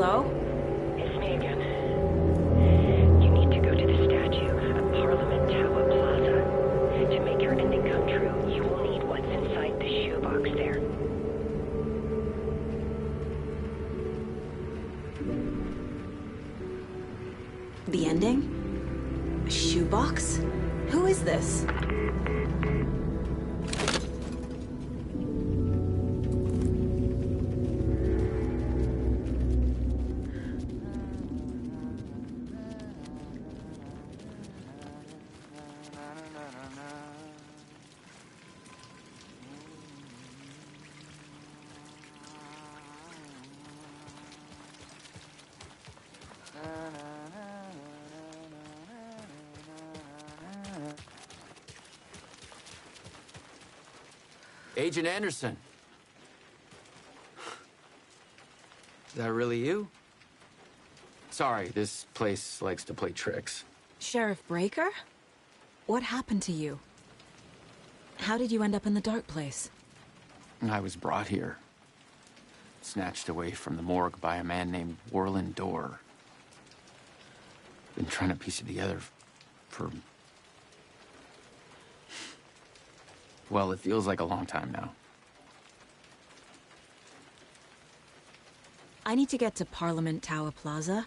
Hello? It's me again. You need to go to the statue at Parliament Tower Plaza. To make your ending come true, you will need what's inside the shoebox there. The ending? A shoebox? Who is this? Agent Anderson. Is that really you? Sorry, this place likes to play tricks. Sheriff Breaker? What happened to you? How did you end up in the dark place? I was brought here. Snatched away from the morgue by a man named Warlin Dorr. Been trying to piece it together for... Well, it feels like a long time now. I need to get to Parliament Tower Plaza.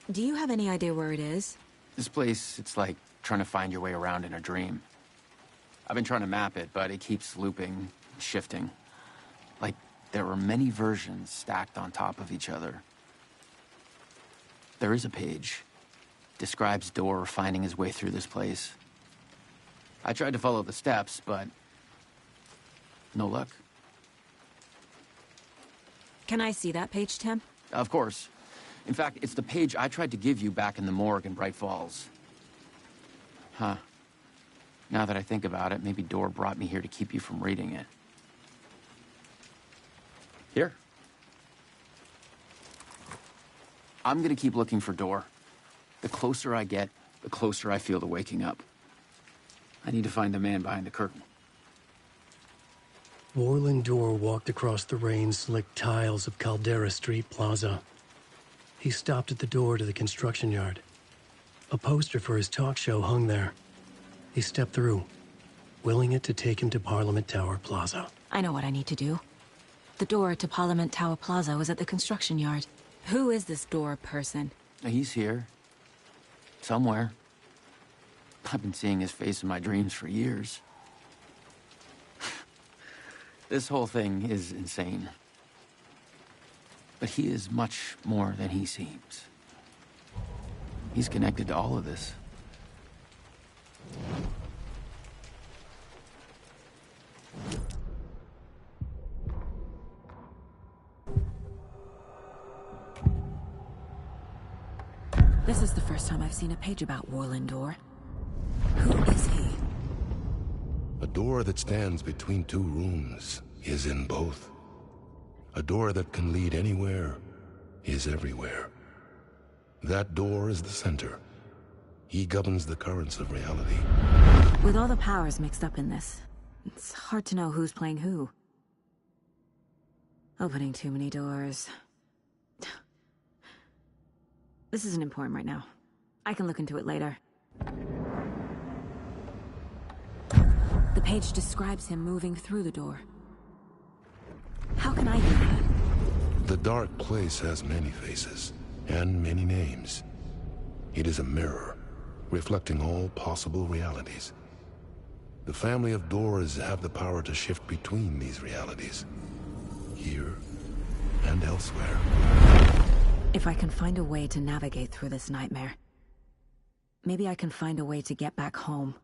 Do you have any idea where it is? This place, it's like trying to find your way around in a dream. I've been trying to map it, but it keeps looping, shifting. Like there are many versions stacked on top of each other. There is a page. Describes Dorr finding his way through this place. I tried to follow the steps, but no luck. Can I see that page, Tim? Of course. In fact, it's the page I tried to give you back in the morgue in Bright Falls. Huh. Now that I think about it, maybe Dorr brought me here to keep you from reading it. Here. I'm gonna keep looking for Dorr. The closer I get, the closer I feel to waking up. I need to find the man behind the curtain. Warlin Dorr walked across the rain-slicked tiles of Caldera Street Plaza. He stopped at the door to the construction yard. A poster for his talk show hung there. He stepped through, willing it to take him to Parliament Tower Plaza. I know what I need to do. The door to Parliament Tower Plaza was at the construction yard. Who is this Dorr person? He's here. Somewhere. I've been seeing his face in my dreams for years. This whole thing is insane. But he is much more than he seems. He's connected to all of this. This is the first time I've seen a page about Warlin Dorr. Who is he? A door that stands between two rooms is in both. A door that can lead anywhere is everywhere. That door is the center. He governs the currents of reality. With all the powers mixed up in this, it's hard to know who's playing who. Opening too many doors. This isn't important right now. I can look into it later. The page describes him moving through the door. How can I do that? The dark place has many faces and many names. It is a mirror, reflecting all possible realities. The family of Dorrs have the power to shift between these realities, here and elsewhere. If I can find a way to navigate through this nightmare, maybe I can find a way to get back home.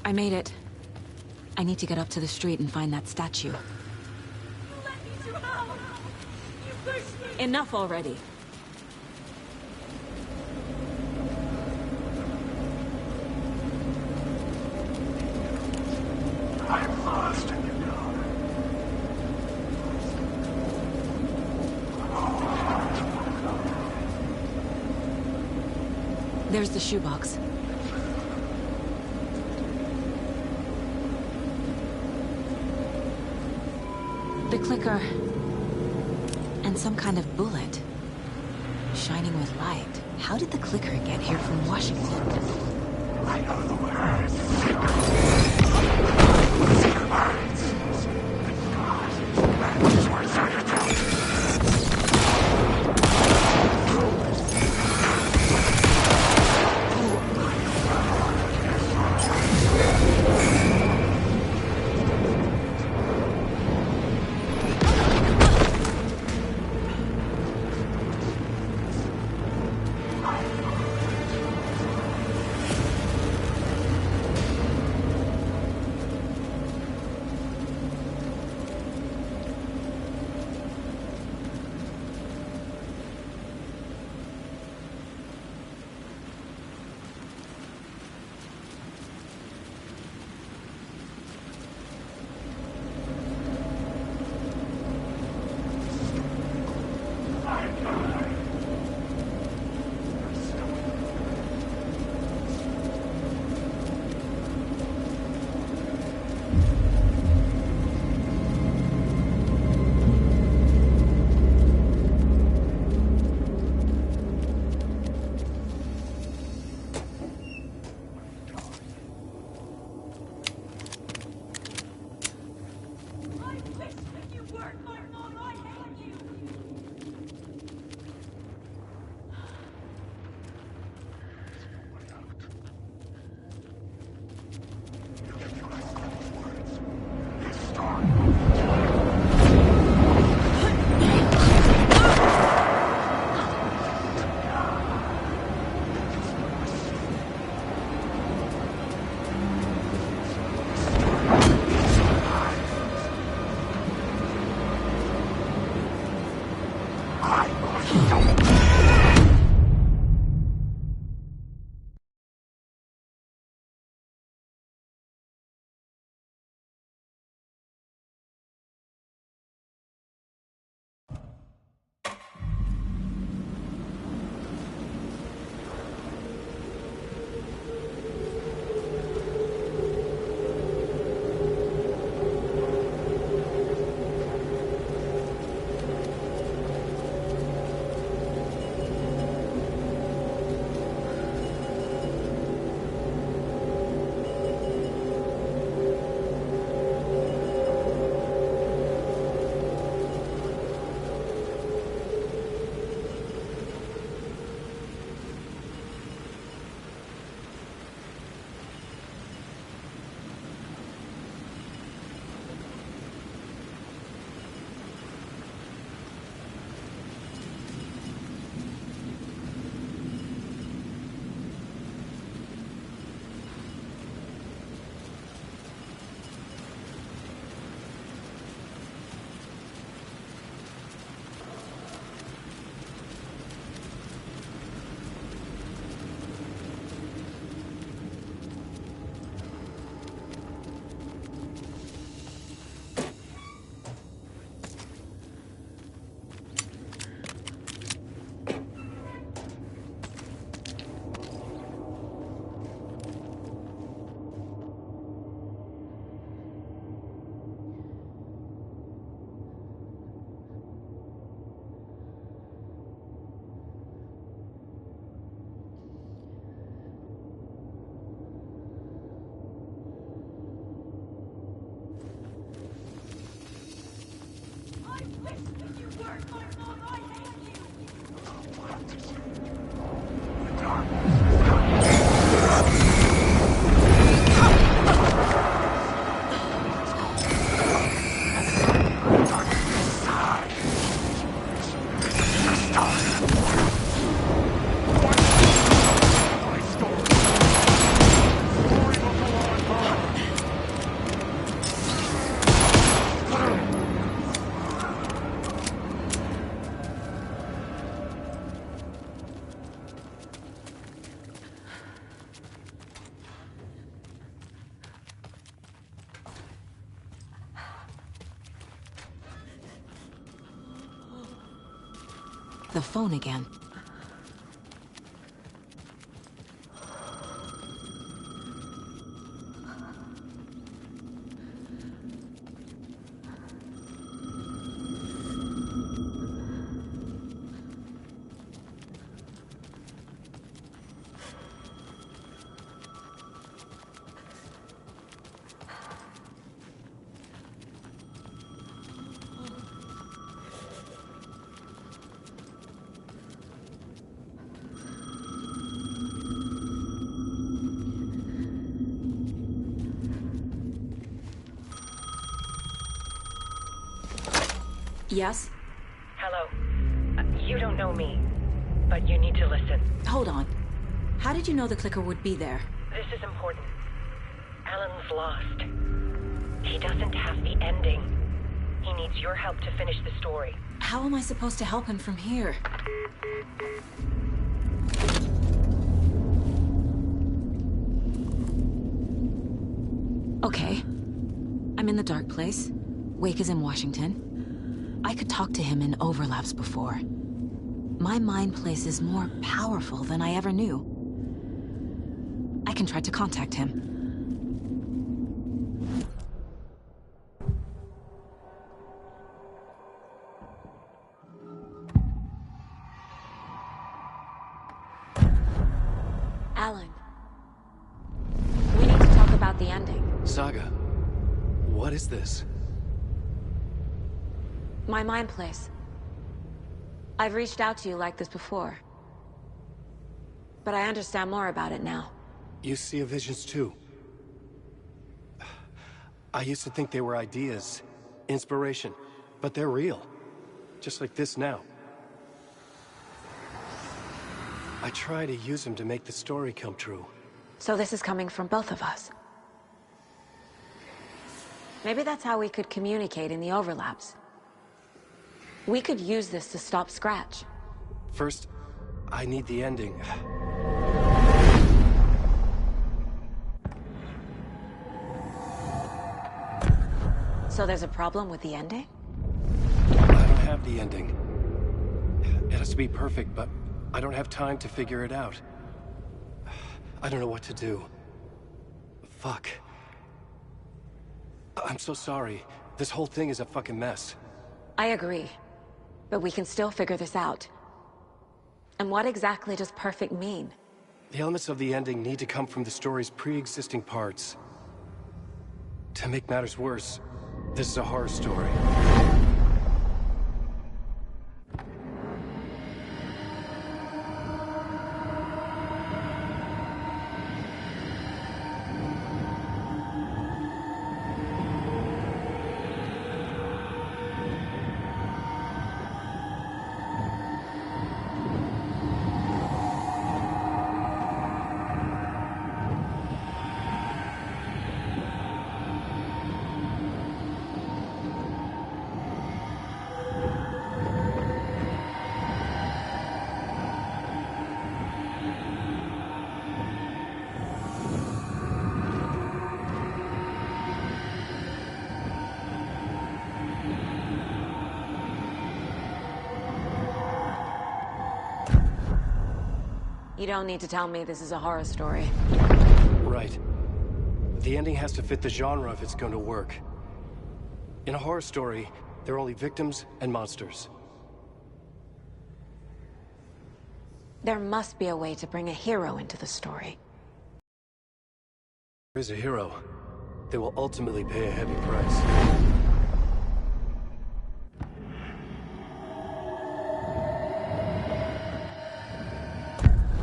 I made it. I need to get up to the street and find that statue. You let me through hell! You pushed me! Enough already. I'm lost in you now. There's the shoebox. The clicker. And some kind of bullet. Shining with light. How did the clicker get here from Washington? I know the words. the phone again. Yes? Hello. You don't know me, but you need to listen. Hold on. How did you know the clicker would be there? This is important. Alan's lost. He doesn't have the ending. He needs your help to finish the story. How am I supposed to help him from here? Okay. I'm in the dark place. Wake is in Washington. I could talk to him in overlaps before. My mind place is more powerful than I ever knew. I can try to contact him. Alan. We need to talk about the ending. Saga, what is this? My mind place. I've reached out to you like this before. But I understand more about it now. You see visions too. I used to think they were ideas, inspiration, but they're real. Just like this now. I try to use them to make the story come true. So this is coming from both of us. Maybe that's how we could communicate in the overlaps. We could use this to stop Scratch. First, I need the ending. So there's a problem with the ending? I don't have the ending. It has to be perfect, but I don't have time to figure it out. I don't know what to do. Fuck. I'm so sorry. This whole thing is a fucking mess. I agree. But we can still figure this out. And what exactly does perfect mean? The elements of the ending need to come from the story's pre-existing parts. To make matters worse, this is a horror story. You don't need to tell me this is a horror story. Right. The ending has to fit the genre if it's going to work. In a horror story, there are only victims and monsters. There must be a way to bring a hero into the story. There is a hero. They will ultimately pay a heavy price.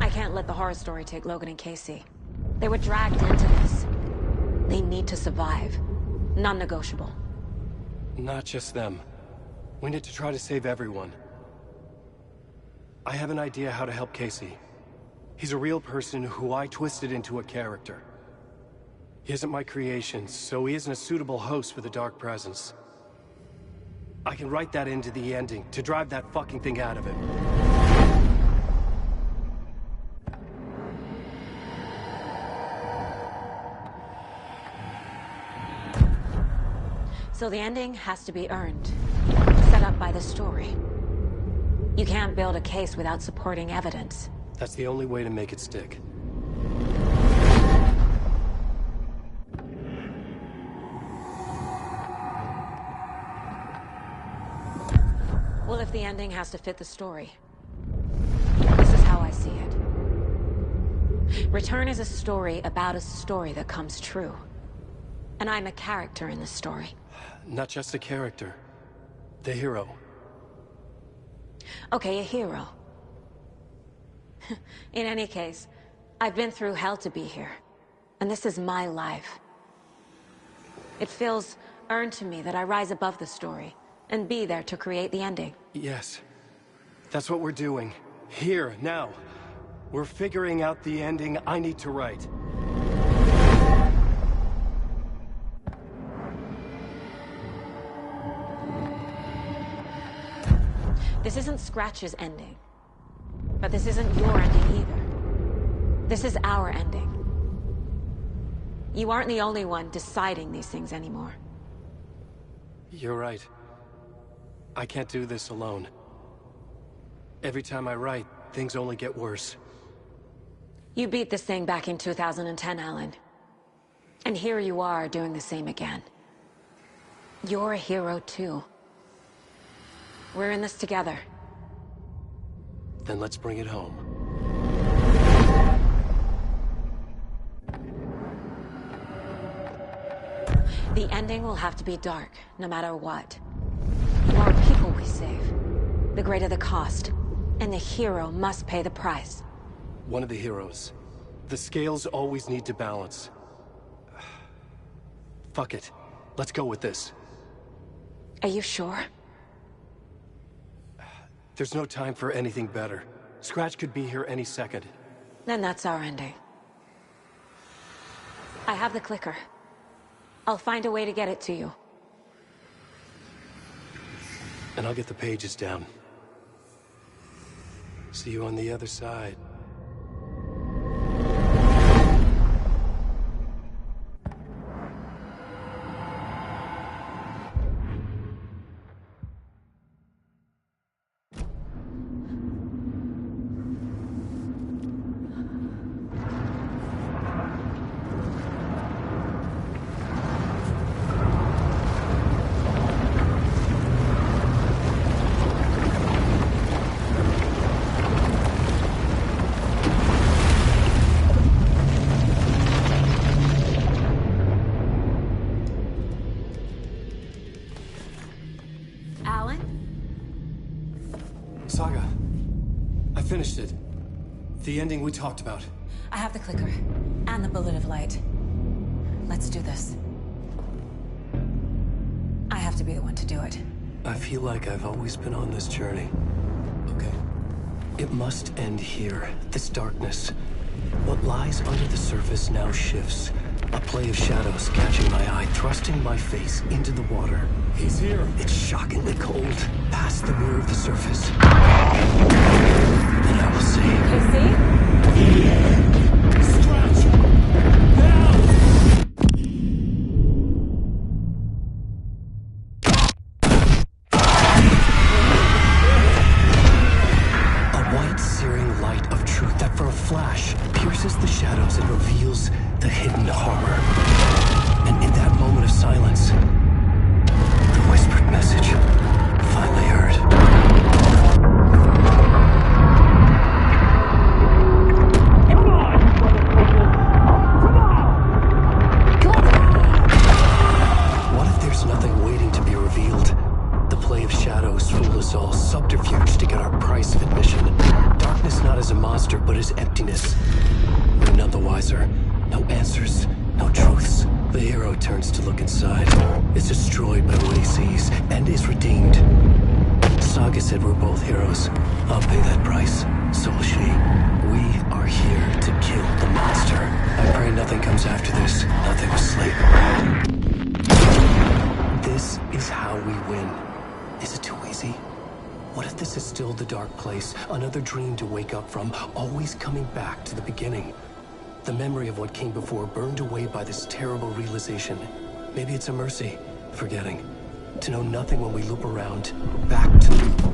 I can't let the horror story take Logan and Casey. They were dragged into this. They need to survive. Non-negotiable. Not just them. We need to try to save everyone. I have an idea how to help Casey. He's a real person who I twisted into a character. He isn't my creation, so he isn't a suitable host for the Dark Presence. I can write that into the ending to drive that fucking thing out of him. So the ending has to be earned. Set up by the story. You can't build a case without supporting evidence. That's the only way to make it stick. Well, if the ending has to fit the story, this is how I see it. Return is a story about a story that comes true. And I'm a character in this story. Not just a character. The hero. Okay, a hero. In any case, I've been through hell to be here. And this is my life. It feels earned to me that I rise above the story and be there to create the ending. Yes. That's what we're doing. Here, now. We're figuring out the ending I need to write. This isn't Scratch's ending. But this isn't your ending either. This is our ending. You aren't the only one deciding these things anymore. You're right. I can't do this alone. Every time I write, things only get worse. You beat this thing back in 2010, Alan. And here you are doing the same again. You're a hero too. We're in this together. Then let's bring it home. The ending will have to be dark, no matter what. The more people we save, the greater the cost. And the hero must pay the price. One of the heroes. The scales always need to balance. Fuck it. Let's go with this. Are you sure? There's no time for anything better. Scratch could be here any second. Then that's our ending. I have the clicker. I'll find a way to get it to you. And I'll get the pages down. See you on the other side. Saga, I finished it. The ending we talked about. I have the clicker. And the bullet of light. Let's do this. I have to be the one to do it. I feel like I've always been on this journey. Okay. It must end here. This darkness. What lies under the surface now shifts. A play of shadows catching my eye, thrusting my face into the water. He's here. It's shockingly cold, past the mirror of the surface. And I will see. Scratch! Now! A white, searing light of truth that for a flash pierces the shadows and reveals the hidden horror. And in that moment of silence, the whispered message finally heard. What if there's nothing waiting to be revealed? The play of shadows fool us all, subterfuge to get our price of admission. Darkness not as a monster, but as emptiness. We're none the wiser. No answers, no truths. The hero turns to look inside. Is destroyed by what he sees, and is redeemed. Saga said we're both heroes. I'll pay that price. So will she. We are here to kill the monster. I pray nothing comes after this. Nothing will sleep. This is how we win. Is it too easy? What if this is still the dark place? Another dream to wake up from, always coming back to the beginning. The memory of what came before burned away by this terrible realization. Maybe it's a mercy, forgetting. To know nothing when we loop around, back to...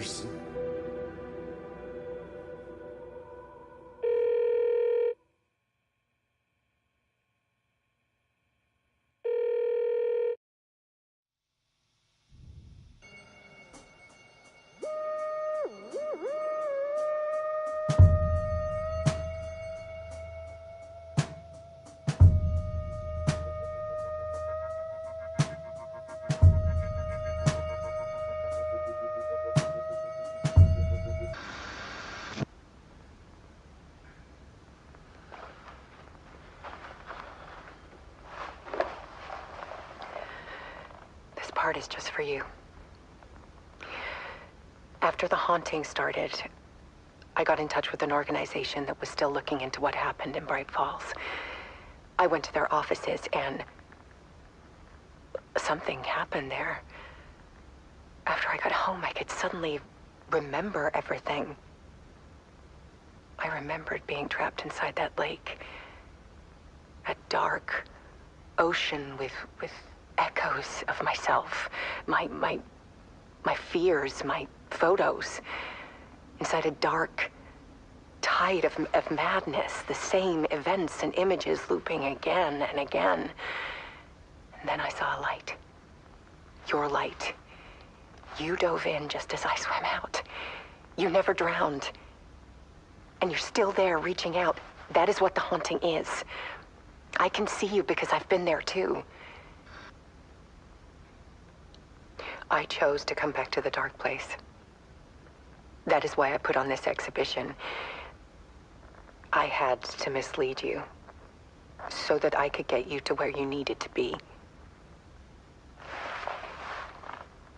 worse. This part is just for you. After the haunting started, I got in touch with an organization that was still looking into what happened in Bright Falls. I went to their offices and something happened there. After I got home, I could suddenly remember everything. I remembered being trapped inside that lake. A dark ocean with echoes of myself. My fears, my photos. Inside a dark tide of madness. The same events and images looping again and again. And then I saw a light. Your light. You dove in just as I swam out. You never drowned. And you're still there reaching out. That is what the haunting is. I can see you because I've been there too. I chose to come back to the dark place. That is why I put on this exhibition. I had to mislead you so that I could get you to where you needed to be.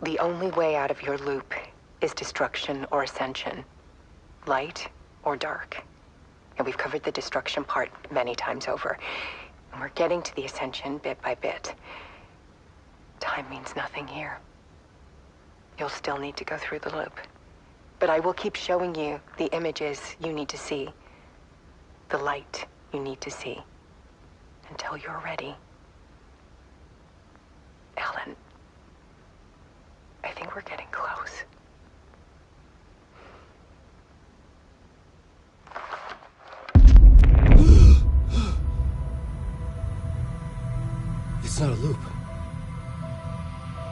The only way out of your loop is destruction or ascension, light or dark. And we've covered the destruction part many times over. And we're getting to the ascension bit by bit. Time means nothing here. You'll still need to go through the loop. But I will keep showing you the images you need to see, the light you need to see, until you're ready. Alan, I think we're getting close. It's not a loop.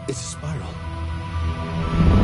It's a spiral.